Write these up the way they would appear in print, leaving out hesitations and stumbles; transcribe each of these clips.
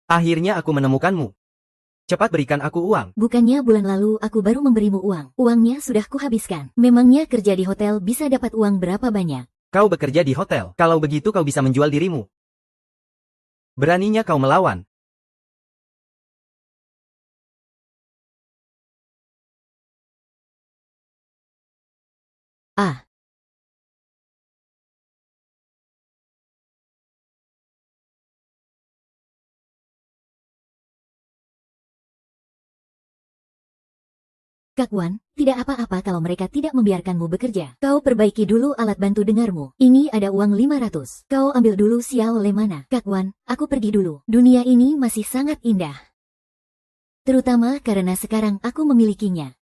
Akhirnya aku menemukanmu. Cepat berikan aku uang. Bukannya bulan lalu aku baru memberimu uang. Uangnya sudah kuhabiskan. Memangnya kerja di hotel bisa dapat uang berapa banyak? Kau bekerja di hotel. Kalau begitu kau bisa menjual dirimu. Beraninya kau melawan. Ah, Kak Wan, tidak apa-apa kalau mereka tidak membiarkanmu bekerja. Kau perbaiki dulu alat bantu dengarmu. Ini ada uang 500. Kau ambil dulu Xiao Le mana. Kak Wan, aku pergi dulu. Dunia ini masih sangat indah. Terutama karena sekarang aku memilikinya.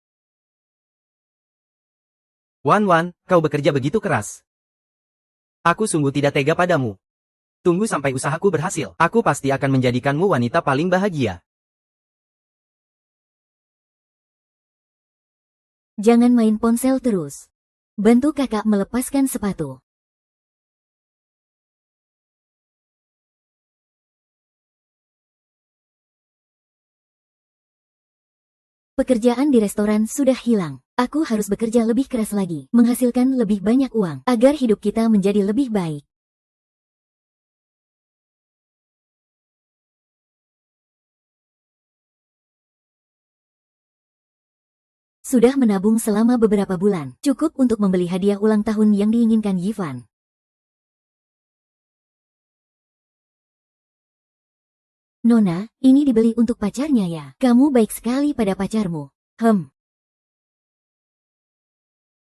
Wan, kau bekerja begitu keras. Aku sungguh tidak tega padamu. Tunggu sampai usahaku berhasil. Aku pasti akan menjadikanmu wanita paling bahagia. Jangan main ponsel terus. Bantu kakak melepaskan sepatu. Pekerjaan di restoran sudah hilang. Aku harus bekerja lebih keras lagi, menghasilkan lebih banyak uang, agar hidup kita menjadi lebih baik. Sudah menabung selama beberapa bulan, cukup untuk membeli hadiah ulang tahun yang diinginkan Yifan. Nona, ini dibeli untuk pacarnya ya. Kamu baik sekali pada pacarmu.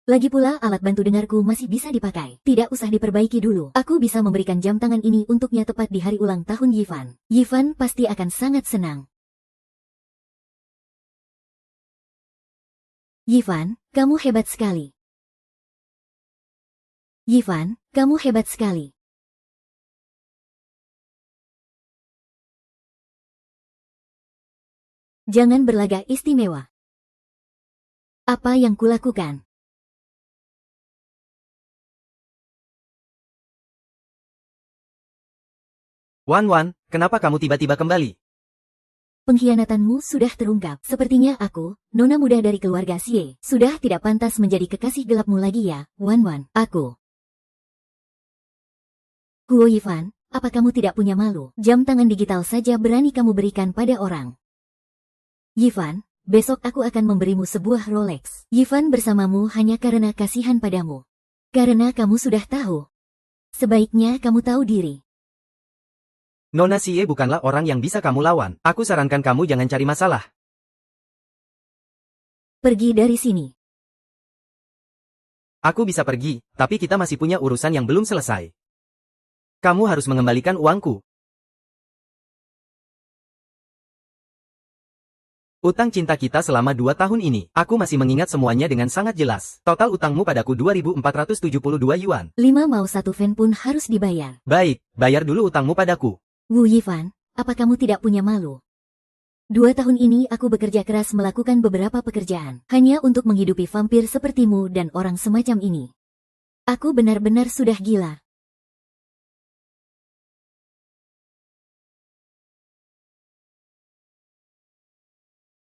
Lagi pula alat bantu dengarku masih bisa dipakai. Tidak usah diperbaiki dulu. Aku bisa memberikan jam tangan ini untuknya tepat di hari ulang tahun Yifan. Yifan pasti akan sangat senang. Yifan, kamu hebat sekali. Yifan, kamu hebat sekali. Jangan berlagak istimewa. Apa yang kulakukan? Wan, kenapa kamu tiba-tiba kembali? Pengkhianatanmu sudah terungkap. Sepertinya aku, nona muda dari keluarga Xie, sudah tidak pantas menjadi kekasih gelapmu lagi ya, Wan. Aku. Huo Yifan, apa kamu tidak punya malu? Jam tangan digital saja berani kamu berikan pada orang. Yifan, besok aku akan memberimu sebuah Rolex. Yifan bersamamu hanya karena kasihan padamu. Karena kamu sudah tahu. Sebaiknya kamu tahu diri. Nona Xie bukanlah orang yang bisa kamu lawan. Aku sarankan kamu jangan cari masalah. Pergi dari sini. Aku bisa pergi, tapi kita masih punya urusan yang belum selesai. Kamu harus mengembalikan uangku. Utang cinta kita selama 2 tahun ini, aku masih mengingat semuanya dengan sangat jelas. Total utangmu padaku 2.472 yuan. 5 mau 1 fen pun harus dibayar. Baik, bayar dulu utangmu padaku. Wu Yifan, apa kamu tidak punya malu? 2 tahun ini aku bekerja keras melakukan beberapa pekerjaan, hanya untuk menghidupi vampir sepertimu dan orang semacam ini. Aku benar-benar sudah gila.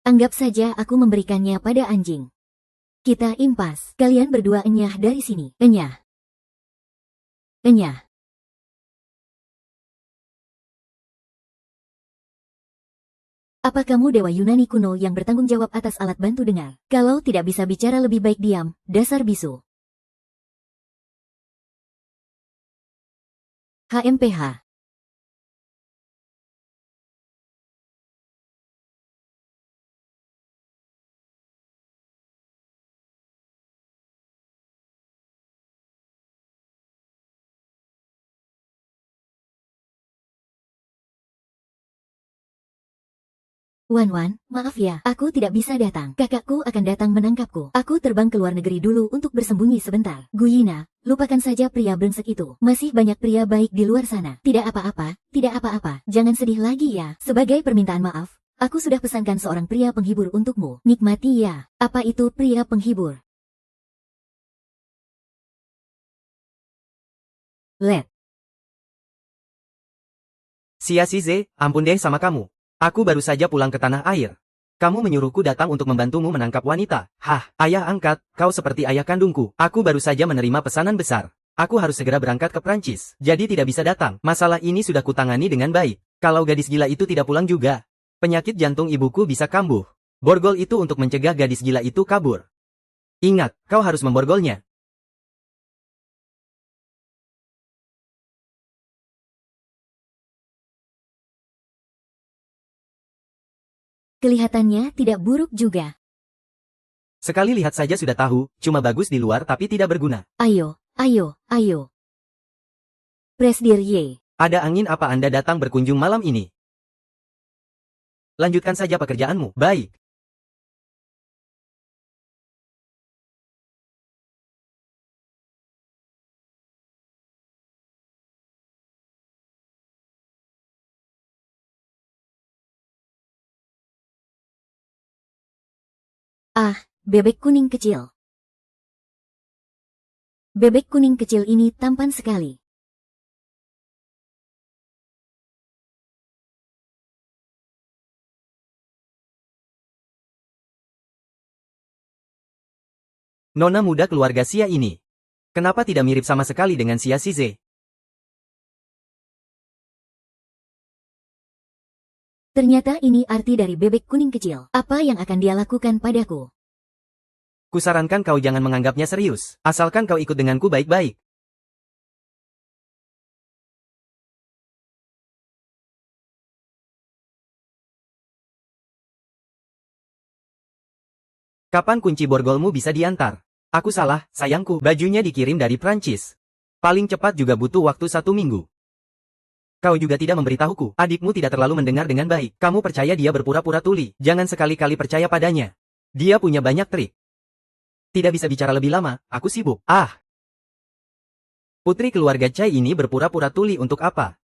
Anggap saja aku memberikannya pada anjing. Kita impas. Kalian berdua enyah dari sini. Enyah. Enyah. Apa kamu dewa Yunani kuno yang bertanggung jawab atas alat bantu dengar? Kalau tidak bisa bicara lebih baik diam, dasar bisu. HMPH. Wan, maaf ya, aku tidak bisa datang. Kakakku akan datang menangkapku. Aku terbang ke luar negeri dulu untuk bersembunyi sebentar. Guyina, lupakan saja pria brengsek itu. Masih banyak pria baik di luar sana. Tidak apa-apa, tidak apa-apa. Jangan sedih lagi ya. Sebagai permintaan maaf, aku sudah pesankan seorang pria penghibur untukmu. Nikmati ya. Apa itu pria penghibur? Let. Xia Shize, ampun deh sama kamu. Aku baru saja pulang ke tanah air. Kamu menyuruhku datang untuk membantumu menangkap wanita. Hah, ayah angkat, kau seperti ayah kandungku. Aku baru saja menerima pesanan besar. Aku harus segera berangkat ke Prancis, jadi tidak bisa datang. Masalah ini sudah kutangani dengan baik. Kalau gadis gila itu tidak pulang juga, penyakit jantung ibuku bisa kambuh. Borgol itu untuk mencegah gadis gila itu kabur. Ingat, kau harus memborgolnya. Kelihatannya tidak buruk juga. Sekali lihat saja sudah tahu, cuma bagus di luar tapi tidak berguna. Ayo, ayo, ayo. Presdir Y. Ada angin apa Anda datang berkunjung malam ini? Lanjutkan saja pekerjaanmu. Baik. Ah, bebek kuning kecil. Bebek kuning kecil ini tampan sekali. Nona muda keluarga Xia ini. Kenapa tidak mirip sama sekali dengan Xia Shize? Ternyata ini arti dari bebek kuning kecil. Apa yang akan dia lakukan padaku? Kusarankan kau jangan menganggapnya serius. Asalkan kau ikut denganku baik-baik. Kapan kunci borgolmu bisa diantar? Aku salah, sayangku. Bajunya dikirim dari Prancis. Paling cepat juga butuh waktu 1 minggu. Kau juga tidak memberitahuku. Adikmu tidak terlalu mendengar dengan baik. Kamu percaya dia berpura-pura tuli. Jangan sekali-kali percaya padanya. Dia punya banyak trik. Tidak bisa bicara lebih lama, aku sibuk. Ah! Putri keluarga Chai ini berpura-pura tuli untuk apa?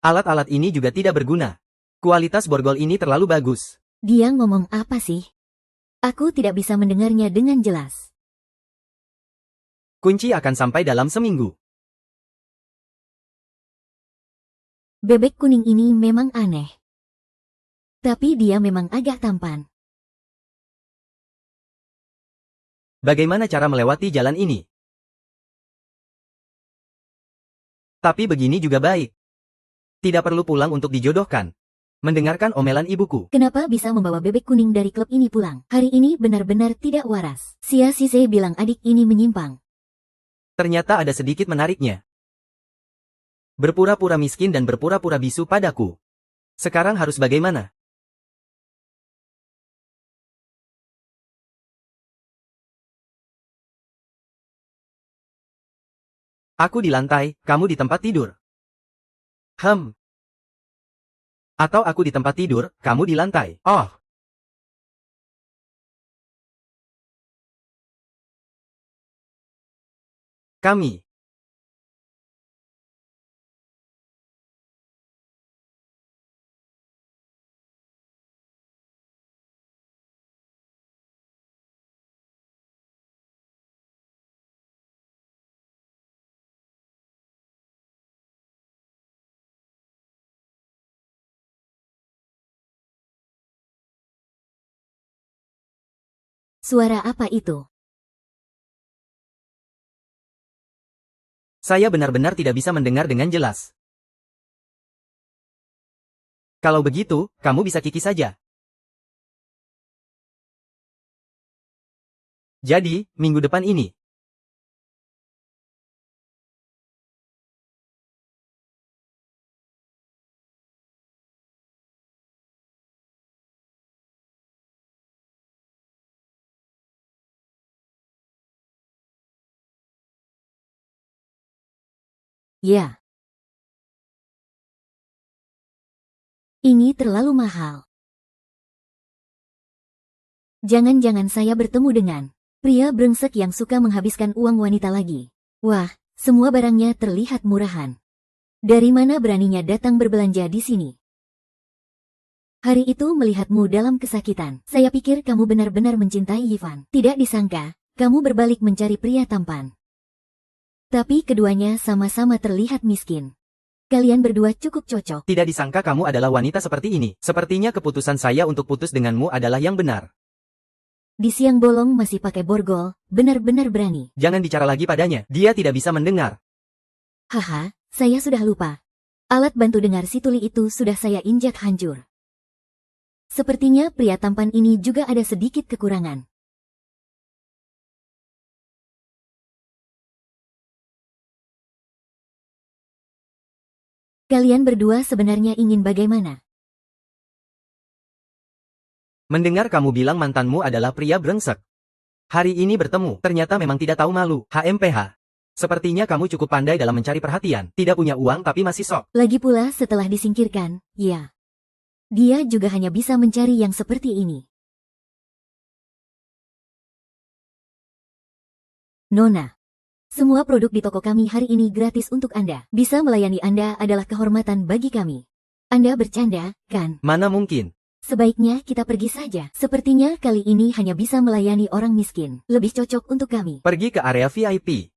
Alat-alat ini juga tidak berguna. Kualitas borgol ini terlalu bagus. Dia ngomong apa sih? Aku tidak bisa mendengarnya dengan jelas. Kunci akan sampai dalam seminggu. Bebek kuning ini memang aneh. Tapi dia memang agak tampan. Bagaimana cara melewati jalan ini? Tapi begini juga baik. Tidak perlu pulang untuk dijodohkan. Mendengarkan omelan ibuku. Kenapa bisa membawa bebek kuning dari klub ini pulang? Hari ini benar-benar tidak waras. Xia Shize bilang adik ini menyimpang. Ternyata ada sedikit menariknya. Berpura-pura miskin dan berpura-pura bisu padaku. Sekarang harus bagaimana? Aku di lantai, kamu di tempat tidur. Atau aku di tempat tidur, kamu di lantai. Oh. Kami. Suara apa itu? Saya benar-benar tidak bisa mendengar dengan jelas. Kalau begitu, kamu bisa kiki saja. Jadi, minggu depan ini. Ya. Ini terlalu mahal. Jangan-jangan saya bertemu dengan pria brengsek yang suka menghabiskan uang wanita lagi. Wah, semua barangnya terlihat murahan. Dari mana beraninya datang berbelanja di sini? Hari itu melihatmu dalam kesakitan. Saya pikir kamu benar-benar mencintai Ivan. Tidak disangka, kamu berbalik mencari pria tampan. Tapi keduanya sama-sama terlihat miskin. Kalian berdua cukup cocok. Tidak disangka kamu adalah wanita seperti ini. Sepertinya keputusan saya untuk putus denganmu adalah yang benar. Di siang bolong masih pakai borgol, benar-benar berani. Jangan bicara lagi padanya, dia tidak bisa mendengar. Haha, saya sudah lupa. Alat bantu dengar si tuli itu sudah saya injak hancur. Sepertinya pria tampan ini juga ada sedikit kekurangan. Kalian berdua sebenarnya ingin bagaimana? Mendengar kamu bilang mantanmu adalah pria brengsek. Hari ini bertemu, ternyata memang tidak tahu malu. HMPH. Sepertinya kamu cukup pandai dalam mencari perhatian. Tidak punya uang tapi masih sok. Lagi pula setelah disingkirkan, ya. Dia juga hanya bisa mencari yang seperti ini. Nona. Semua produk di toko kami hari ini gratis untuk Anda. Bisa melayani Anda adalah kehormatan bagi kami. Anda bercanda, kan? Mana mungkin? Sebaiknya kita pergi saja. Sepertinya kali ini hanya bisa melayani orang miskin. Lebih cocok untuk kami. Pergi ke area VIP.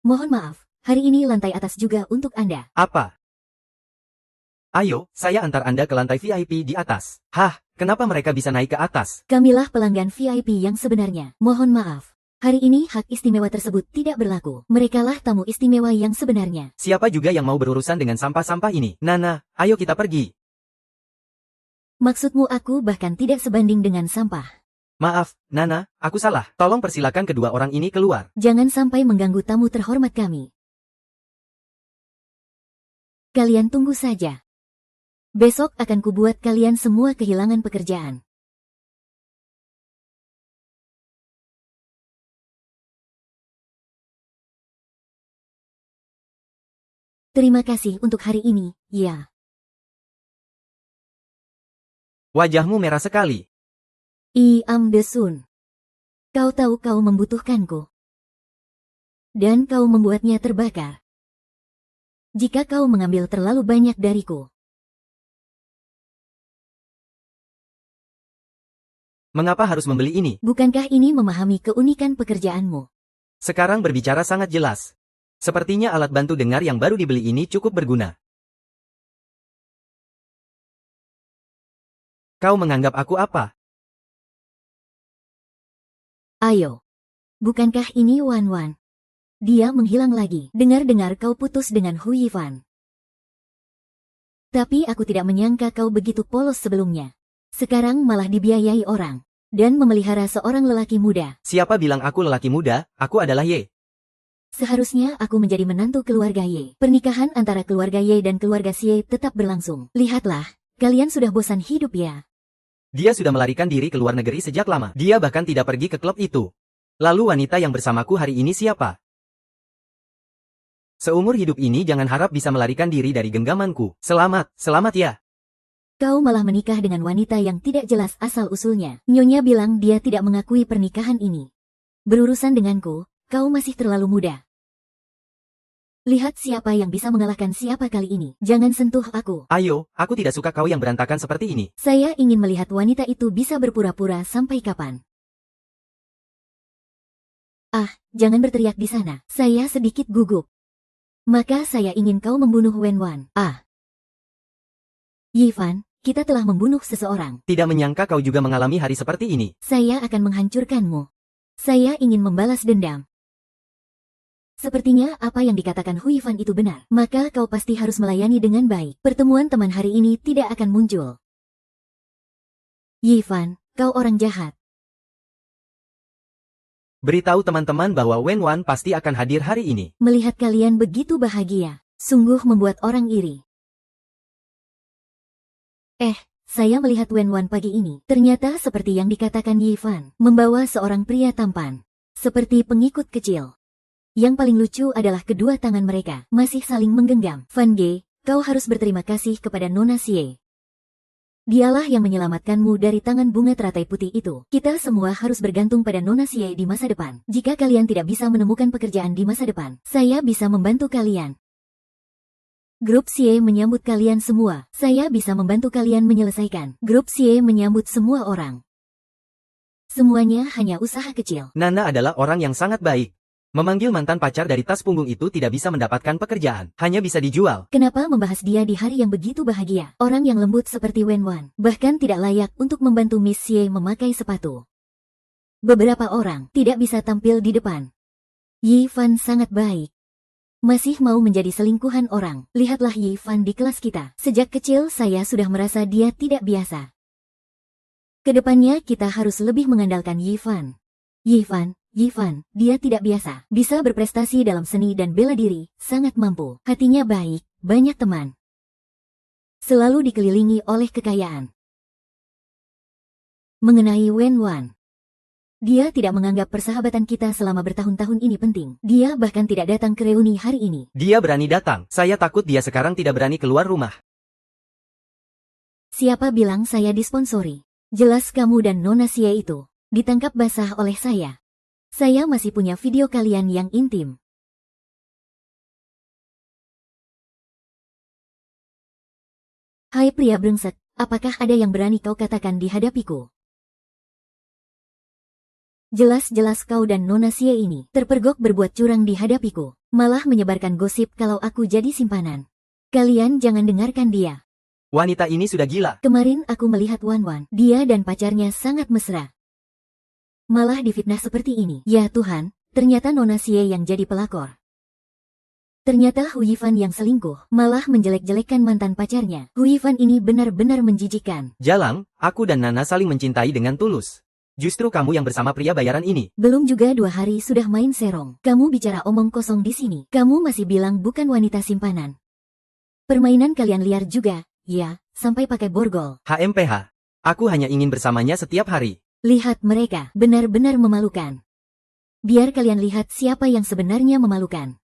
Mohon maaf, hari ini lantai atas juga untuk Anda. Apa? Ayo, saya antar Anda ke lantai VIP di atas. Hah, kenapa mereka bisa naik ke atas? Kamilah pelanggan VIP yang sebenarnya. Mohon maaf. Hari ini hak istimewa tersebut tidak berlaku. Merekalah tamu istimewa yang sebenarnya. Siapa juga yang mau berurusan dengan sampah-sampah ini? Nana, ayo kita pergi. Maksudmu aku bahkan tidak sebanding dengan sampah. Maaf, Nana, aku salah. Tolong persilakan kedua orang ini keluar. Jangan sampai mengganggu tamu terhormat kami. Kalian tunggu saja. Besok akan kubuat kalian semua kehilangan pekerjaan. Terima kasih untuk hari ini, ya. Wajahmu merah sekali. I am the sun. Kau tahu kau membutuhkanku. Dan kau membuatnya terbakar. Jika kau mengambil terlalu banyak dariku. Mengapa harus membeli ini? Bukankah ini memahami keunikan pekerjaanmu? Sekarang berbicara sangat jelas. Sepertinya alat bantu dengar yang baru dibeli ini cukup berguna. Kau menganggap aku apa? Ayo. Bukankah ini Wan Wan? Dia menghilang lagi. Dengar-dengar kau putus dengan Hu Yifan. Tapi aku tidak menyangka kau begitu polos sebelumnya. Sekarang malah dibiayai orang. Dan memelihara seorang lelaki muda. Siapa bilang aku lelaki muda? Aku adalah Ye. Seharusnya aku menjadi menantu keluarga Ye. Pernikahan antara keluarga Ye dan keluarga Xie tetap berlangsung. Lihatlah, kalian sudah bosan hidup ya. Dia sudah melarikan diri ke luar negeri sejak lama. Dia bahkan tidak pergi ke klub itu. Lalu wanita yang bersamaku hari ini siapa? Seumur hidup ini jangan harap bisa melarikan diri dari genggamanku. Selamat, selamat ya. Kau malah menikah dengan wanita yang tidak jelas asal-usulnya. Nyonya bilang dia tidak mengakui pernikahan ini. Berurusan denganku, kau masih terlalu muda. Lihat siapa yang bisa mengalahkan siapa kali ini. Jangan sentuh aku. Ayo, aku tidak suka kau yang berantakan seperti ini. Saya ingin melihat wanita itu bisa berpura-pura sampai kapan. Ah, jangan berteriak di sana. Saya sedikit gugup. Maka saya ingin kau membunuh Wen Wan. Ah. Yifan, kita telah membunuh seseorang. Tidak menyangka kau juga mengalami hari seperti ini. Saya akan menghancurkanmu. Saya ingin membalas dendam. Sepertinya apa yang dikatakan Hu Yifan itu benar. Maka kau pasti harus melayani dengan baik. Pertemuan teman hari ini tidak akan muncul. Yifan, kau orang jahat. Beritahu teman-teman bahwa Wen Wan pasti akan hadir hari ini. Melihat kalian begitu bahagia, sungguh membuat orang iri. Saya melihat Wen Wan pagi ini. Ternyata seperti yang dikatakan Yifan, membawa seorang pria tampan. Seperti pengikut kecil. Yang paling lucu adalah kedua tangan mereka masih saling menggenggam. Fan Ge, kau harus berterima kasih kepada Nona Xie. Dialah yang menyelamatkanmu dari tangan bunga teratai putih itu. Kita semua harus bergantung pada Nona Xie di masa depan. Jika kalian tidak bisa menemukan pekerjaan di masa depan, saya bisa membantu kalian. Grup Xie menyambut kalian semua. Saya bisa membantu kalian menyelesaikan. Grup Xie menyambut semua orang. Semuanya hanya usaha kecil. Nana adalah orang yang sangat baik. Memanggil mantan pacar dari tas punggung itu tidak bisa mendapatkan pekerjaan, hanya bisa dijual. Kenapa membahas dia di hari yang begitu bahagia? Orang yang lembut seperti Wenwan, bahkan tidak layak untuk membantu Miss Xie memakai sepatu. Beberapa orang tidak bisa tampil di depan. Yi Fan sangat baik. Masih mau menjadi selingkuhan orang. Lihatlah Yi Fan di kelas kita. Sejak kecil saya sudah merasa dia tidak biasa. Kedepannya kita harus lebih mengandalkan Yi Fan. Yi Fan, dia tidak biasa. Bisa berprestasi dalam seni dan bela diri, sangat mampu. Hatinya baik, banyak teman. Selalu dikelilingi oleh kekayaan. Mengenai Wenwan, dia tidak menganggap persahabatan kita selama bertahun-tahun ini penting. Dia bahkan tidak datang ke reuni hari ini. Dia berani datang. Saya takut dia sekarang tidak berani keluar rumah. Siapa bilang saya disponsori? Jelas kamu dan Nona Xie itu ditangkap basah oleh saya. Saya masih punya video kalian yang intim. Hai pria brengsek, apakah ada yang berani kau katakan di hadapiku? Jelas-jelas kau dan Nona Xie ini terpergok berbuat curang di hadapiku, malah menyebarkan gosip kalau aku jadi simpanan. Kalian jangan dengarkan dia. Wanita ini sudah gila. Kemarin aku melihat Wanwan, dia dan pacarnya sangat mesra. Malah difitnah seperti ini. Ya Tuhan, ternyata Nona Xie yang jadi pelakor. Ternyata Hu Yifan yang selingkuh, malah menjelek-jelekkan mantan pacarnya. Hu Yifan ini benar-benar menjijikkan. Jalang, aku dan Nana saling mencintai dengan tulus. Justru kamu yang bersama pria bayaran ini. Belum juga 2 hari sudah main serong. Kamu bicara omong kosong di sini. Kamu masih bilang bukan wanita simpanan. Permainan kalian liar juga, ya, sampai pakai borgol. HMPH. Aku hanya ingin bersamanya setiap hari. Lihat mereka, benar-benar memalukan. Biar kalian lihat siapa yang sebenarnya memalukan.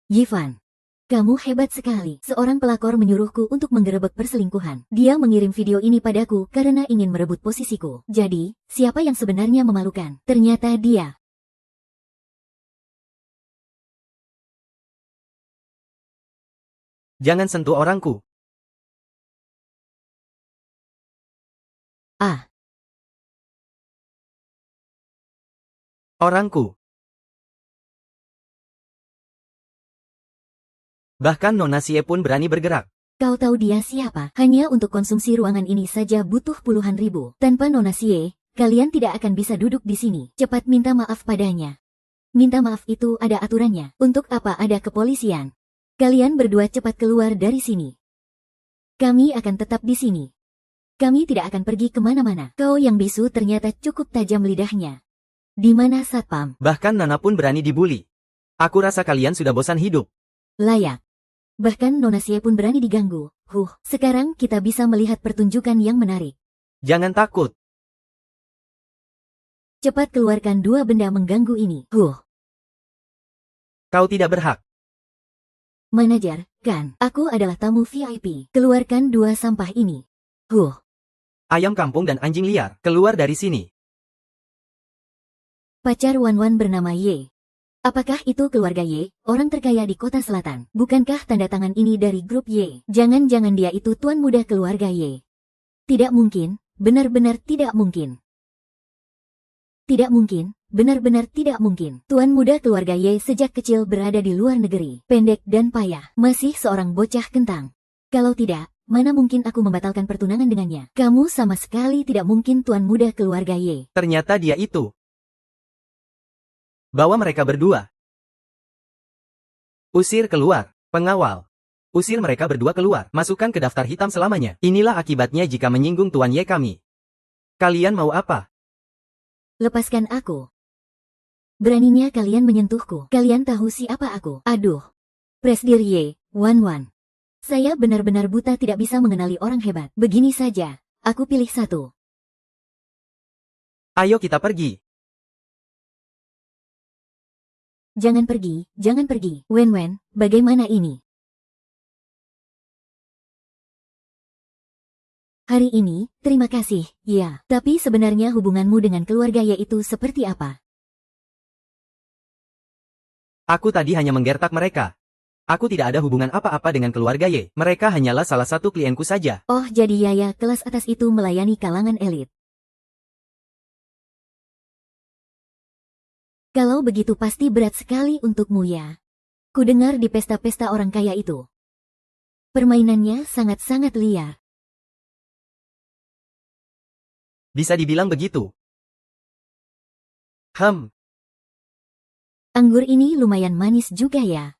Yifan, kamu hebat sekali. Seorang pelakor menyuruhku untuk menggerebek perselingkuhan. Dia mengirim video ini padaku karena ingin merebut posisiku. Jadi, siapa yang sebenarnya memalukan? Ternyata dia. Jangan sentuh orangku. Ah. Orangku. Bahkan Nona Xie pun berani bergerak. Kau tahu dia siapa? Hanya untuk konsumsi ruangan ini saja butuh puluhan ribu. Tanpa Nona Xie, kalian tidak akan bisa duduk di sini. Cepat minta maaf padanya. Minta maaf itu ada aturannya. Untuk apa ada kepolisian? Kalian berdua cepat keluar dari sini. Kami akan tetap di sini. Kami tidak akan pergi kemana-mana. Kau yang bisu ternyata cukup tajam lidahnya. Di mana satpam? Bahkan Nana pun berani dibully. Aku rasa kalian sudah bosan hidup. Layak. Bahkan Nona Xie pun berani diganggu. Sekarang kita bisa melihat pertunjukan yang menarik. Jangan takut. Cepat keluarkan 2 benda mengganggu ini. Kau tidak berhak. Manajer, kan? Aku adalah tamu VIP. Keluarkan 2 sampah ini. Ayam kampung dan anjing liar, keluar dari sini. Pacar Wanwan bernama Ye. Apakah itu keluarga Ye, orang terkaya di kota selatan? Bukankah tanda tangan ini dari grup Ye? Jangan-jangan dia itu tuan muda keluarga Ye. Tidak mungkin, benar-benar tidak mungkin. Tidak mungkin, benar-benar tidak mungkin. Tuan muda keluarga Ye sejak kecil berada di luar negeri, pendek dan payah, masih seorang bocah kentang. Kalau tidak, mana mungkin aku membatalkan pertunangan dengannya? Kamu sama sekali tidak mungkin tuan muda keluarga Ye. Ternyata dia itu. Bawa mereka berdua. Usir keluar. Pengawal. Usir mereka berdua keluar. Masukkan ke daftar hitam selamanya. Inilah akibatnya jika menyinggung Tuan Ye kami. Kalian mau apa? Lepaskan aku. Beraninya kalian menyentuhku. Kalian tahu siapa aku? Aduh. Presdir Ye, Wanwan. Saya benar-benar buta tidak bisa mengenali orang hebat. Begini saja, aku pilih satu. Ayo kita pergi. Jangan pergi, jangan pergi. Wen, bagaimana ini? Hari ini, terima kasih, ya. Tapi sebenarnya hubunganmu dengan keluarga Ye itu seperti apa? Aku tadi hanya menggertak mereka. Aku tidak ada hubungan apa-apa dengan keluarga Ye. Mereka hanyalah salah satu klienku saja. Oh, jadi Yaya kelas atas itu melayani kalangan elit. Kalau begitu pasti berat sekali untukmu ya. Kudengar di pesta-pesta orang kaya itu. Permainannya sangat-sangat liar. Bisa dibilang begitu. Anggur ini lumayan manis juga ya.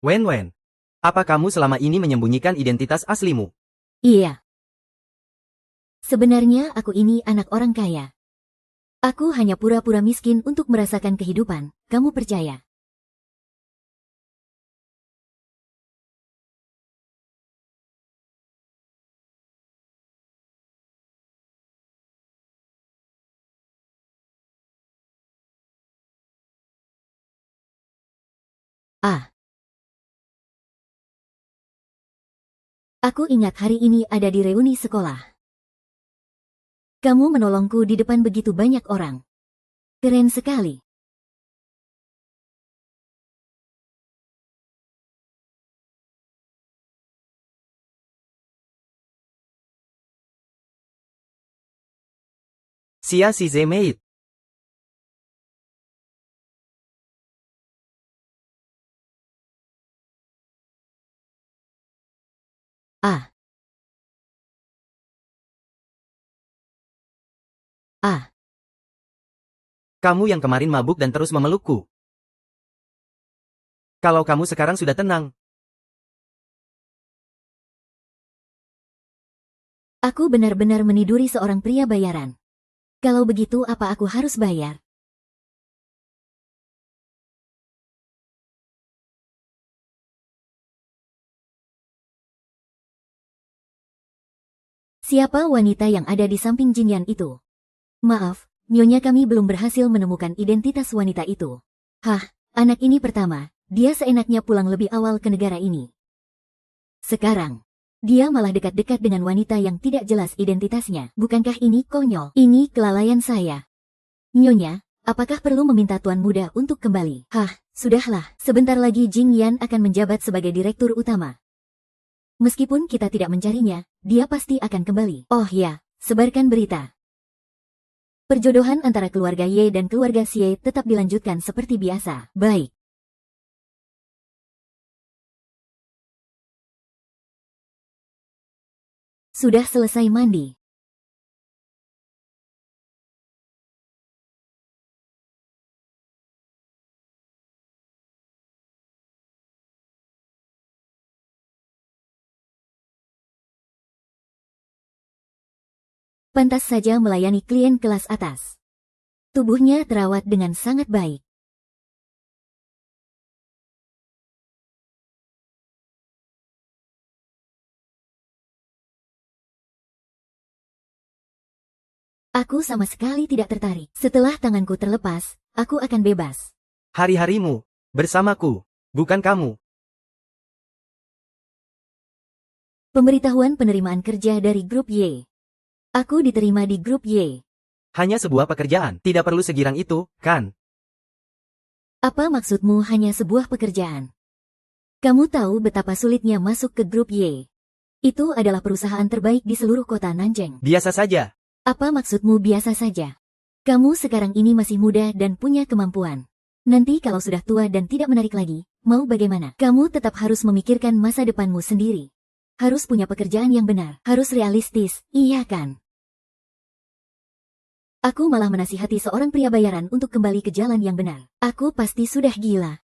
Wen. Apa kamu selama ini menyembunyikan identitas aslimu? Iya. Sebenarnya aku ini anak orang kaya. Aku hanya pura-pura miskin untuk merasakan kehidupan, kamu percaya? Ah. Aku ingat hari ini ada di reuni sekolah. Kamu menolongku di depan begitu banyak orang. Keren sekali. Sia si Zemeit. Ah. Ah. Kamu yang kemarin mabuk dan terus memelukku. Kalau kamu sekarang sudah tenang, Aku benar-benar meniduri seorang pria bayaran. Kalau begitu apa aku harus bayar? Siapa wanita yang ada di samping Jinyan itu? Maaf, Nyonya kami belum berhasil menemukan identitas wanita itu. Hah, anak ini pertama, dia seenaknya pulang lebih awal ke negara ini. Sekarang, dia malah dekat-dekat dengan wanita yang tidak jelas identitasnya. Bukankah ini konyol? Ini kelalaian saya. Nyonya, apakah perlu meminta tuan muda untuk kembali? Hah, sudahlah. Sebentar lagi Jing Yan akan menjabat sebagai direktur utama. Meskipun kita tidak mencarinya, dia pasti akan kembali. Oh ya, sebarkan berita. Perjodohan antara keluarga Ye dan keluarga Xie tetap dilanjutkan seperti biasa. Baik. Sudah selesai mandi. Pantas saja melayani klien kelas atas. Tubuhnya terawat dengan sangat baik. Aku sama sekali tidak tertarik. Setelah tanganku terlepas, aku akan bebas. hari-harimu bersamaku, bukan kamu. Pemberitahuan penerimaan kerja dari grup Y. Aku diterima di grup Y. Hanya sebuah pekerjaan, tidak perlu segirang itu, kan? Apa maksudmu hanya sebuah pekerjaan? Kamu tahu betapa sulitnya masuk ke grup Y. Itu adalah perusahaan terbaik di seluruh kota Nanjing. Biasa saja. Apa maksudmu biasa saja? Kamu sekarang ini masih muda dan punya kemampuan. Nanti kalau sudah tua dan tidak menarik lagi, mau bagaimana? Kamu tetap harus memikirkan masa depanmu sendiri. Harus punya pekerjaan yang benar, harus realistis, iya kan? Aku malah menasihati seorang pria bayaran untuk kembali ke jalan yang benar. Aku pasti sudah gila.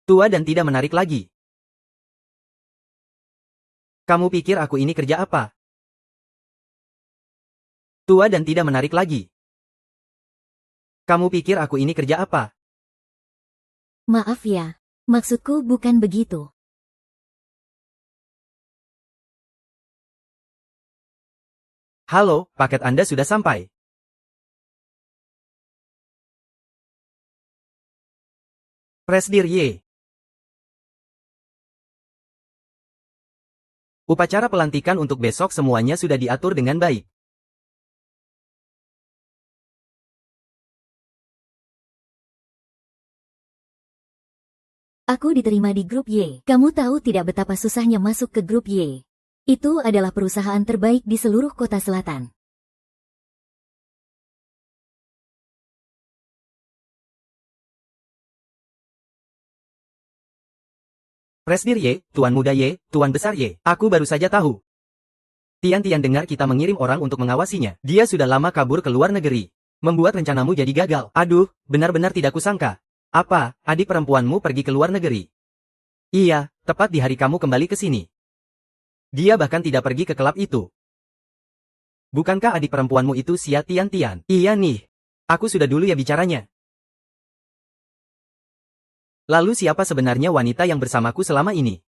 Tua dan tidak menarik lagi. Kamu pikir aku ini kerja apa? Tua dan tidak menarik lagi. Kamu pikir aku ini kerja apa? Maaf ya, maksudku bukan begitu. Halo, paket Anda sudah sampai. Presdir Y. Upacara pelantikan untuk besok semuanya sudah diatur dengan baik. Aku diterima di grup Y. Kamu tahu tidak betapa susahnya masuk ke grup Y. Itu adalah perusahaan terbaik di seluruh kota selatan. Presdir Y, Tuan Muda Y, Tuan Besar Y. Aku baru saja tahu. Tian-Tian dengar kita mengirim orang untuk mengawasinya. Dia sudah lama kabur ke luar negeri. Membuat rencanamu jadi gagal. Aduh, benar-benar tidak kusangka. Apa, adik perempuanmu pergi ke luar negeri? Iya, tepat di hari kamu kembali ke sini. Dia bahkan tidak pergi ke klub itu. Bukankah adik perempuanmu itu Xia Tian-Tian? Iya nih. Aku sudah dulu ya bicaranya. Lalu siapa sebenarnya wanita yang bersamaku selama ini?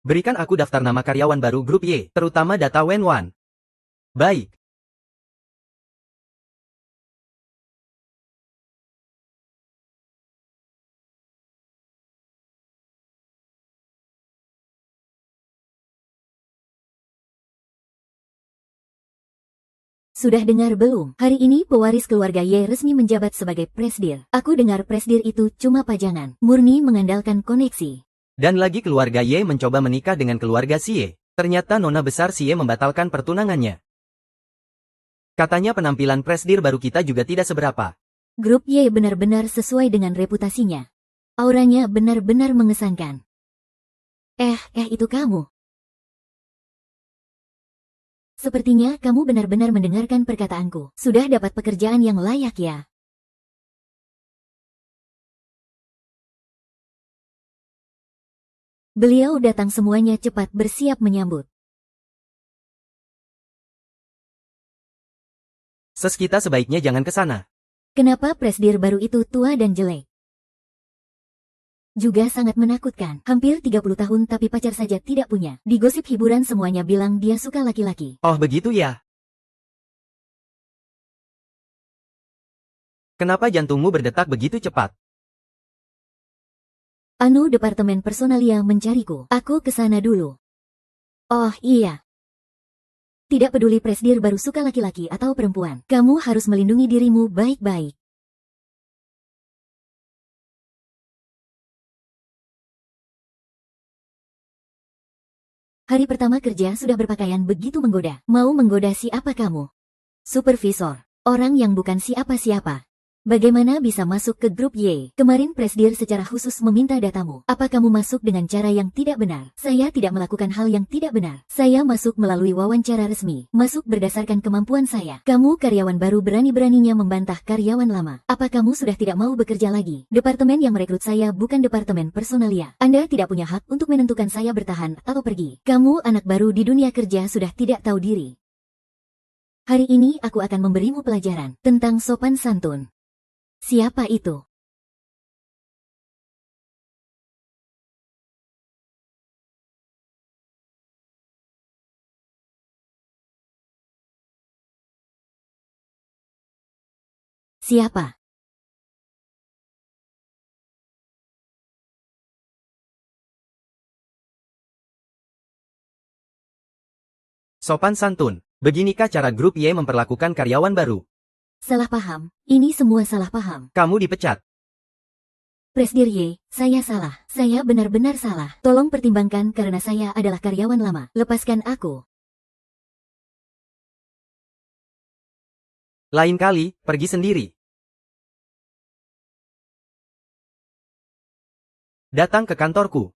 Berikan aku daftar nama karyawan baru grup Y, terutama data Wenwan. Baik. Sudah dengar belum? Hari ini pewaris keluarga Y resmi menjabat sebagai presdir. Aku dengar presdir itu cuma pajangan, murni mengandalkan koneksi. Dan lagi keluarga Y mencoba menikah dengan keluarga Xie. Ternyata nona besar Xie membatalkan pertunangannya. Katanya penampilan presdir baru kita juga tidak seberapa. Grup Y benar-benar sesuai dengan reputasinya. Auranya benar-benar mengesankan. Itu kamu. Sepertinya kamu benar-benar mendengarkan perkataanku. Sudah dapat pekerjaan yang layak ya? Beliau datang semuanya cepat bersiap menyambut. Kita sebaiknya jangan ke sana. Kenapa presdir baru itu tua dan jelek? Juga sangat menakutkan. Hampir 30 tahun tapi pacar saja tidak punya. Di gosip hiburan semuanya bilang dia suka laki-laki. Oh begitu ya? Kenapa jantungmu berdetak begitu cepat? Anu departemen personalia mencariku. Aku ke sana dulu. Oh iya. Tidak peduli presdir baru suka laki-laki atau perempuan. Kamu harus melindungi dirimu baik-baik. Hari pertama kerja sudah berpakaian begitu menggoda. Mau menggoda siapa kamu? Supervisor. Orang yang bukan siapa-siapa. Bagaimana bisa masuk ke grup Y? Kemarin presdir secara khusus meminta datamu. Apa kamu masuk dengan cara yang tidak benar? Saya tidak melakukan hal yang tidak benar. Saya masuk melalui wawancara resmi. Masuk berdasarkan kemampuan saya. Kamu karyawan baru berani-beraninya membantah karyawan lama. Apa kamu sudah tidak mau bekerja lagi? Departemen yang merekrut saya bukan departemen personalia. Anda tidak punya hak untuk menentukan saya bertahan atau pergi. Kamu anak baru di dunia kerja sudah tidak tahu diri. Hari ini aku akan memberimu pelajaran tentang sopan santun. Siapa itu? Siapa? Sopan santun. Beginikah cara grup Y memperlakukan karyawan baru? Salah paham. Ini semua salah paham. Kamu dipecat. Presdir Y, saya salah. Saya benar-benar salah. Tolong pertimbangkan karena saya adalah karyawan lama. Lepaskan aku. Lain kali, pergi sendiri. Datang ke kantorku.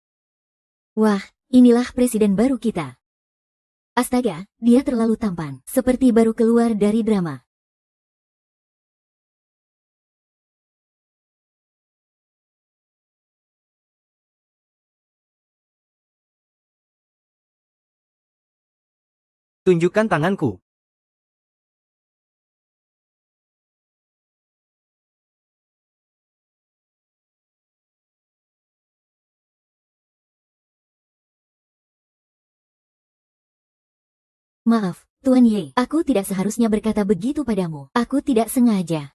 Wah, inilah presiden baru kita. Astaga, dia terlalu tampan. Seperti baru keluar dari drama. Tunjukkan tanganku. Maaf, Tuan Y, aku tidak seharusnya berkata begitu padamu. Aku tidak sengaja.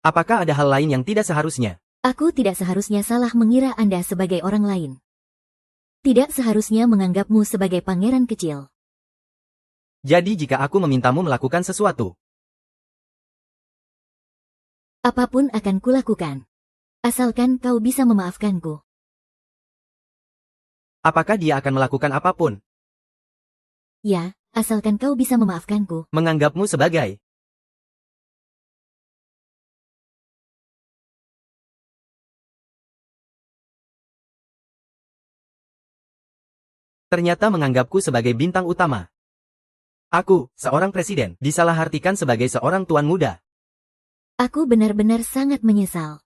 Apakah ada hal lain yang tidak seharusnya? Aku tidak seharusnya salah mengira Anda sebagai orang lain. Tidak seharusnya menganggapmu sebagai pangeran kecil. Jadi jika aku memintamu melakukan sesuatu, Apapun akan kulakukan. Asalkan kau bisa memaafkanku. apakah dia akan melakukan apapun? Ya, asalkan kau bisa memaafkanku. Menganggapmu sebagai ternyata menganggapku sebagai bintang utama. Aku, seorang presiden, disalahartikan sebagai seorang tuan muda. Aku benar-benar sangat menyesal.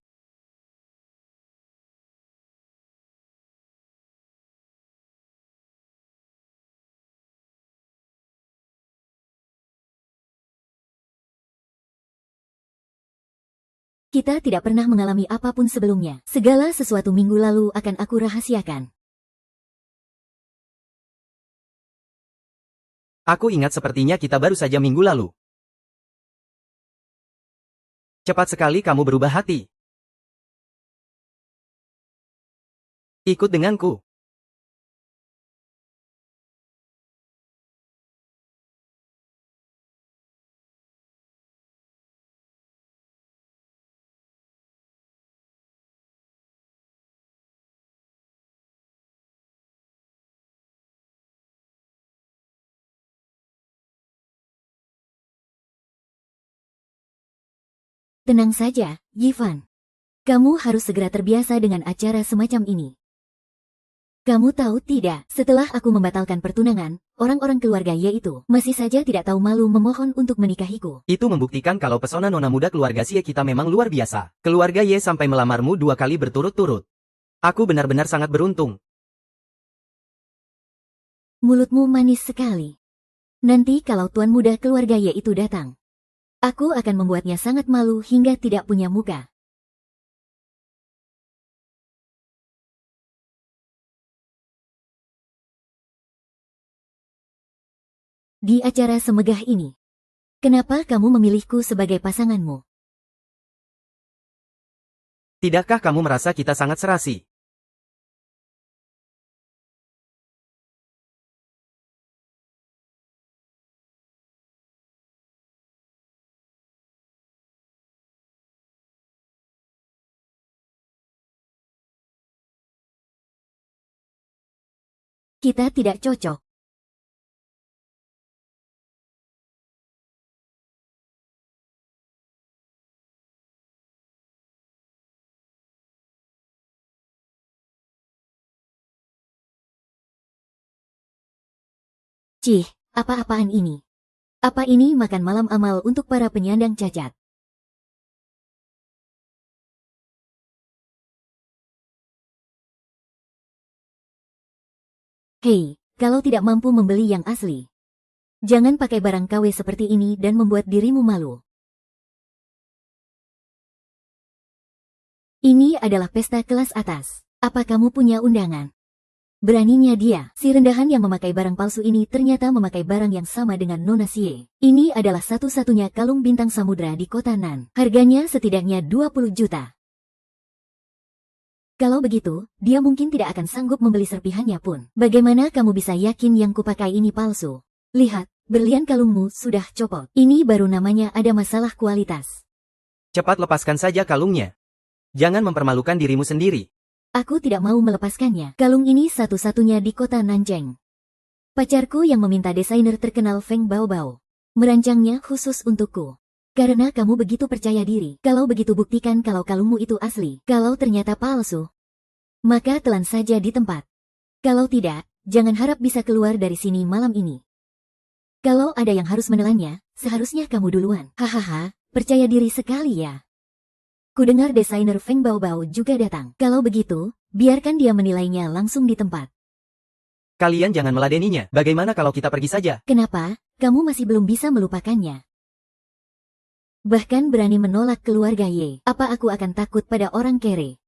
Kita tidak pernah mengalami apapun sebelumnya. Segala sesuatu minggu lalu akan aku rahasiakan. Aku ingat sepertinya kita baru saja minggu lalu. Cepat sekali kamu berubah hati. Ikut denganku. Tenang saja, Yivan. Kamu harus segera terbiasa dengan acara semacam ini. Kamu tahu tidak, setelah aku membatalkan pertunangan, orang-orang keluarga Ye itu masih saja tidak tahu malu memohon untuk menikahiku. Itu membuktikan kalau pesona nona muda keluarga Xie kita memang luar biasa. Keluarga Ye sampai melamarmu 2 kali berturut-turut. Aku benar-benar sangat beruntung. Mulutmu manis sekali. Nanti kalau tuan muda keluarga Ye itu datang, aku akan membuatnya sangat malu hingga tidak punya muka. Di acara semegah ini, kenapa kamu memilihku sebagai pasanganmu? Tidakkah kamu merasa kita sangat serasi? Kita tidak cocok. Cih, apa-apaan ini? Apa ini makan malam amal untuk para penyandang cacat? Hei, kalau tidak mampu membeli yang asli, jangan pakai barang KW seperti ini dan membuat dirimu malu. Ini adalah pesta kelas atas. Apa kamu punya undangan? Beraninya dia, si rendahan yang memakai barang palsu ini ternyata memakai barang yang sama dengan Nona Xie. Ini adalah satu-satunya kalung bintang samudra di kota Nan. Harganya setidaknya 20 juta. Kalau begitu, dia mungkin tidak akan sanggup membeli serpihannya pun. Bagaimana kamu bisa yakin yang kupakai ini palsu? Lihat, berlian kalungmu sudah copot. Ini baru namanya ada masalah kualitas. Cepat lepaskan saja kalungnya. Jangan mempermalukan dirimu sendiri. Aku tidak mau melepaskannya. Kalung ini satu-satunya di kota Nanjing. Pacarku yang meminta desainer terkenal Feng Baobao merancangnya khusus untukku. Karena kamu begitu percaya diri. Kalau begitu buktikan kalau kalungmu itu asli. Kalau ternyata palsu, maka telan saja di tempat. Kalau tidak, jangan harap bisa keluar dari sini malam ini. Kalau ada yang harus menelannya, seharusnya kamu duluan. Hahaha, percaya diri sekali ya. Kudengar desainer Feng Baobao juga datang. Kalau begitu, biarkan dia menilainya langsung di tempat. Kalian jangan meladeninya. Bagaimana kalau kita pergi saja? Kenapa? Kamu masih belum bisa melupakannya. Bahkan berani menolak keluarga Ye. Apa aku akan takut pada orang kere?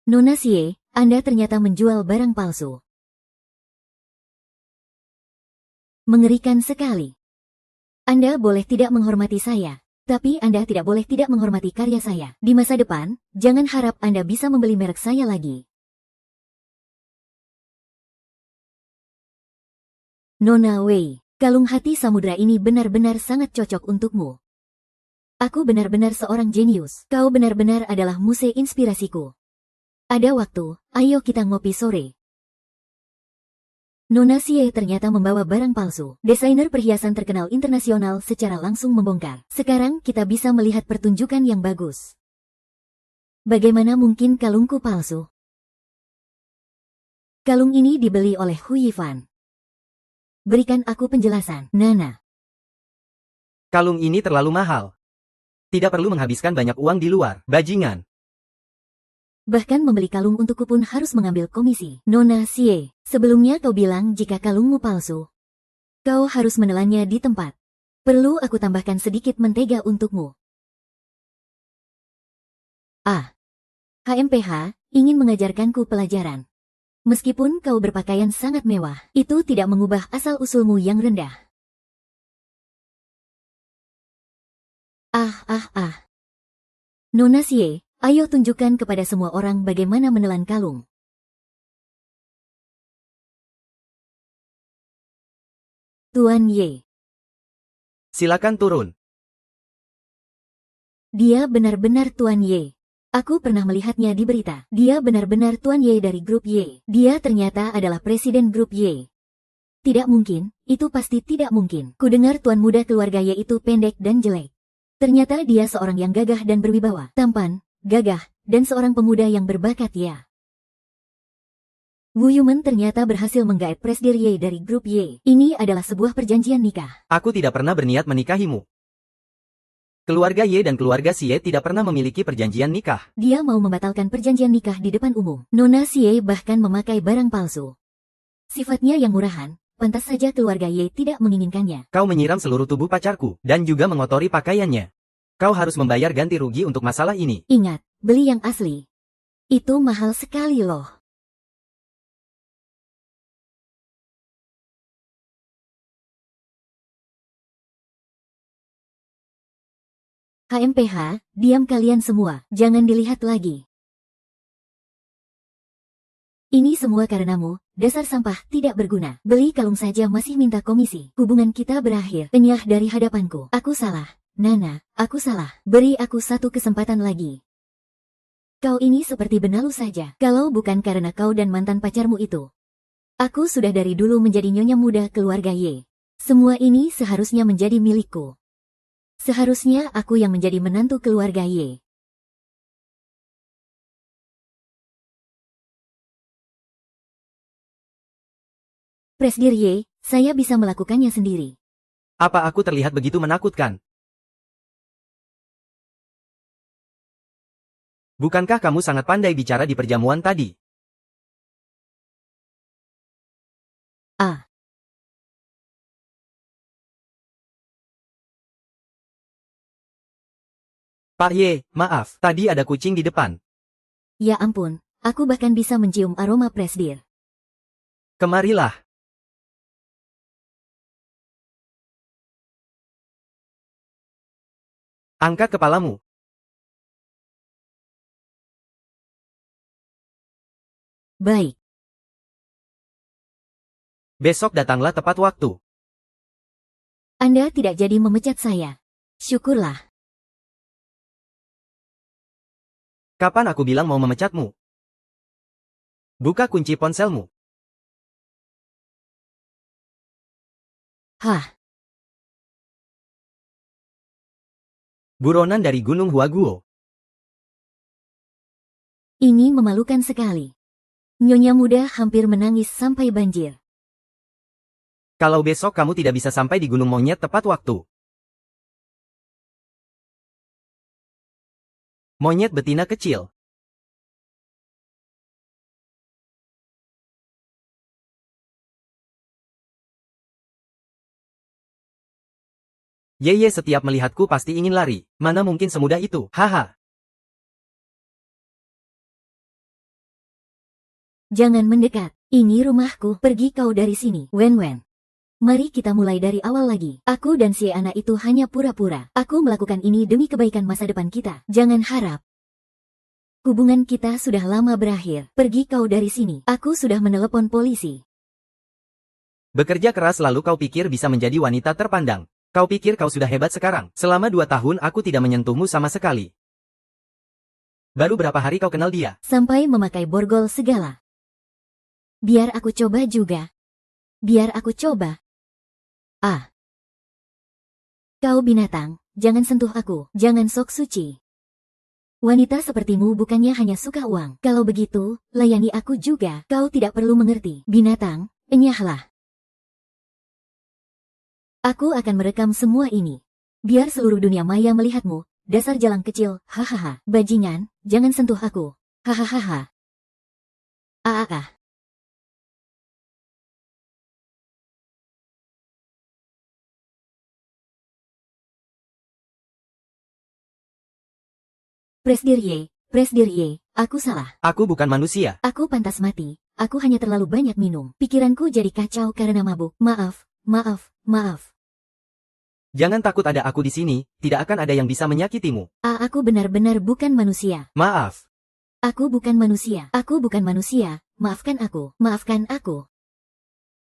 Nona Xie, Anda ternyata menjual barang palsu. Mengerikan sekali. Anda boleh tidak menghormati saya, Tapi Anda tidak boleh tidak menghormati karya saya. Di masa depan, jangan harap Anda bisa membeli merek saya lagi. Nona Wei, kalung hati samudra ini benar-benar sangat cocok untukmu. Aku benar-benar seorang jenius. Kau benar-benar adalah muse inspirasiku. Ada waktu, ayo kita ngopi sore. Nona Xie ternyata membawa barang palsu. Desainer perhiasan terkenal internasional secara langsung membongkar. Sekarang kita bisa melihat pertunjukan yang bagus. Bagaimana mungkin kalungku palsu? Kalung ini dibeli oleh Hu Yifan. Berikan aku penjelasan, Nana. Kalung ini terlalu mahal. Tidak perlu menghabiskan banyak uang di luar, bajingan. Bahkan membeli kalung untukku pun harus mengambil komisi. Nona Xie, sebelumnya kau bilang jika kalungmu palsu, kau harus menelannya di tempat. Perlu aku tambahkan sedikit mentega untukmu. HMPH ingin mengajarkanku pelajaran. Meskipun kau berpakaian sangat mewah, itu tidak mengubah asal-usulmu yang rendah. Nona Xie, ayo tunjukkan kepada semua orang bagaimana menelan kalung. Tuan Ye. Silakan turun. Dia benar-benar Tuan Ye. Aku pernah melihatnya di berita. Dia benar-benar Tuan Ye dari grup Ye. Dia ternyata adalah presiden grup Ye. Tidak mungkin, itu pasti tidak mungkin. Kudengar tuan muda keluarga Ye itu pendek dan jelek. Ternyata dia seorang yang gagah dan berwibawa, tampan, gagah, dan seorang pemuda yang berbakat ya. Wu Yumen ternyata berhasil menggaet Presdir Ye dari grup Ye. Ini adalah sebuah perjanjian nikah. Aku tidak pernah berniat menikahimu. Keluarga Ye dan keluarga Xie tidak pernah memiliki perjanjian nikah. Dia mau membatalkan perjanjian nikah di depan umum. Nona Xie bahkan memakai barang palsu. Sifatnya yang murahan, pantas saja keluarga Ye tidak menginginkannya. Kau menyiram seluruh tubuh pacarku, dan juga mengotori pakaiannya. Kau harus membayar ganti rugi untuk masalah ini. Ingat, beli yang asli. Itu mahal sekali loh. HMPH, diam kalian semua, jangan dilihat lagi. Ini semua karenamu, dasar sampah tidak berguna. Beli kalung saja masih minta komisi. Hubungan kita berakhir. Enyah dari hadapanku. Aku salah. Nana, aku salah. Beri aku satu kesempatan lagi. Kau ini seperti benalu saja. Kalau bukan karena kau dan mantan pacarmu itu, aku sudah dari dulu menjadi nyonya muda keluarga Ye. Semua ini seharusnya menjadi milikku. Seharusnya aku yang menjadi menantu keluarga Ye. Presdir Ye, saya bisa melakukannya sendiri. Apa aku terlihat begitu menakutkan? Bukankah kamu sangat pandai bicara di perjamuan tadi? Pak Ye, maaf, tadi ada kucing di depan. Ya ampun, aku bahkan bisa mencium aroma Presdir. Kemarilah. Angkat kepalamu. Baik. Besok datanglah tepat waktu. Anda tidak jadi memecat saya. Syukurlah. Kapan aku bilang mau memecatmu? Buka kunci ponselmu. Hah, Buronan dari Gunung Huaguo. ini memalukan sekali. Nyonya muda hampir menangis sampai banjir. Kalau besok kamu tidak bisa sampai di Gunung Monyet tepat waktu. Monyet betina kecil. Yeye setiap melihatku pasti ingin lari. Mana mungkin semudah itu, haha. Jangan mendekat. Ini rumahku. Pergi kau dari sini. Wen Wen. Mari kita mulai dari awal lagi. Aku dan si anak itu hanya pura-pura. Aku melakukan ini demi kebaikan masa depan kita. Jangan harap. Hubungan kita sudah lama berakhir. Pergi kau dari sini. Aku sudah menelepon polisi. Bekerja keras lalu kau pikir bisa menjadi wanita terpandang. Kau pikir kau sudah hebat sekarang. Selama 2 tahun aku tidak menyentuhmu sama sekali. Baru berapa hari kau kenal dia? Sampai memakai borgol segala. Biar aku coba juga. Biar aku coba. Ah. Kau binatang, jangan sentuh aku, jangan sok suci. Wanita sepertimu bukannya hanya suka uang. Kalau begitu, layani aku juga. Kau tidak perlu mengerti. Binatang, enyahlah. Aku akan merekam semua ini. Biar seluruh dunia maya melihatmu, dasar jalang kecil, hahaha. Bajingan, jangan sentuh aku. Hahaha. Ah. Presdirye, aku salah. Aku bukan manusia. Aku pantas mati. Aku hanya terlalu banyak minum. Pikiranku jadi kacau karena mabuk. Maaf. Jangan takut, ada aku di sini, tidak akan ada yang bisa menyakitimu. Aku benar-benar bukan manusia. Maaf. Aku bukan manusia. Aku bukan manusia. Maafkan aku. Maafkan aku.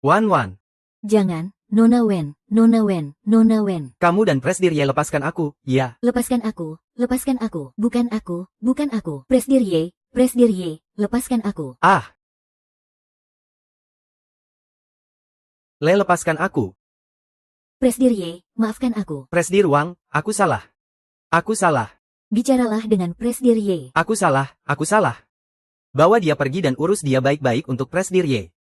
Wan. Jangan. Nona Wen. Kamu dan Presdirye lepaskan aku, ya. Lepaskan aku. Lepaskan aku. Bukan aku. Presdirye, lepaskan aku. Ah. Lepaskan aku. Presdirye, maafkan aku. Presdir Wang, aku salah. Aku salah. Bicaralah dengan Presdirye. Aku salah. Bawa dia pergi dan urus dia baik-baik untuk Presdirye.